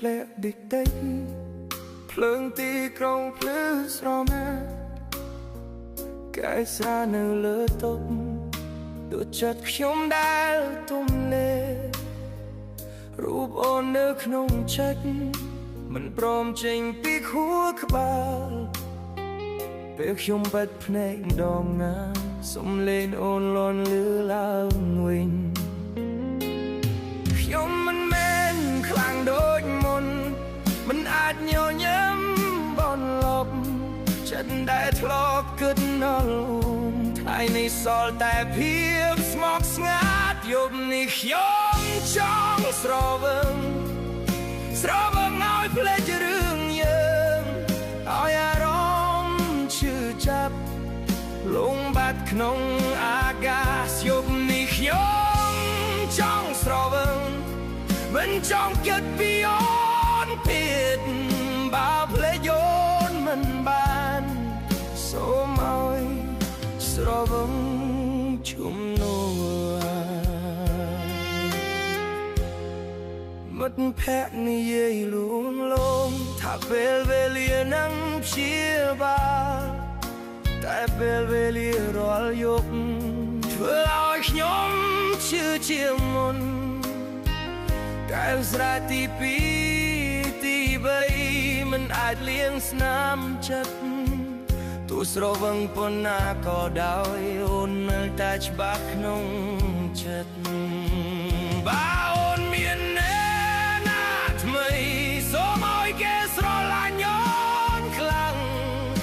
ផ្លែឌិចដីភ្លើងទីក្រុងភ្លឺស្រមាកែស្រានៅលើតុដូចចិត្តខ្ញុំដែលទុំលេរូបអូននៅក្នុងចិត្តមិនព្រមចេញពីខួរក្បាលពេលខ្ញុំបិទភ្នែកម្ដងណាសំឡេងអូនលាន់លឺឡើងវិញខ្ញុំមិនមែនខ្លាំងដូចមុនមិនអាចញញឹមបនលប់ចិត្តដែលធ្លាប់គិតដល់អូនថ្ងៃនេះសល់តែភាពស្មោកស្ងាត់យប់នេះខ្ញុំចង់ស្រវឹងឲ្យភ្លេចរឿងយើងឲ្យអារម្មណ៍ឈឺចាប់លងបាត់ក្នុងអាកាសយប់នេះខ្ញុំចង់ស្រវឹងមិនចង់គិតពីអូនទៀតបើភ្លេចអូនមិនបានសូមឲ្យស្រវឹងជំនួមិត្តភក្តិនិយាយលួងលោមថាពេលវេលានឹងព្យាបាលតែពេលវេលារាល់យប់ធ្វើឲ្យខ្ញុំឈឺជាងមុនតែស្រែទី2ទី3មិនអាចលៀងស្នាមចិត្តទោះស្រវឹងប៉ុណ្ណាក៏ដោយអូននៅតែច្បាស់ក្នុងចិត្តបើអូនមានថ្មីសូមឲ្យគេស្រឡាញ់អូនខ្លាំង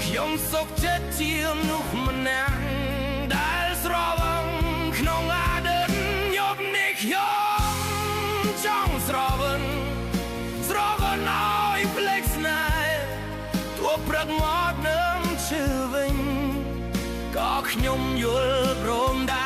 ខ្ញុំសុខចិត្តជាមនុស្សម្នាក់ដែលស្រវឹងក្នុងអាដិតយប់នេះខ្ញុំចង់ស្រវឹងឲ្យភ្លេចស្នេហ៍ទោះព្រឹកមកនឹងឈឺវិញក៏ខ្ញុំយល់ព្រមដែរ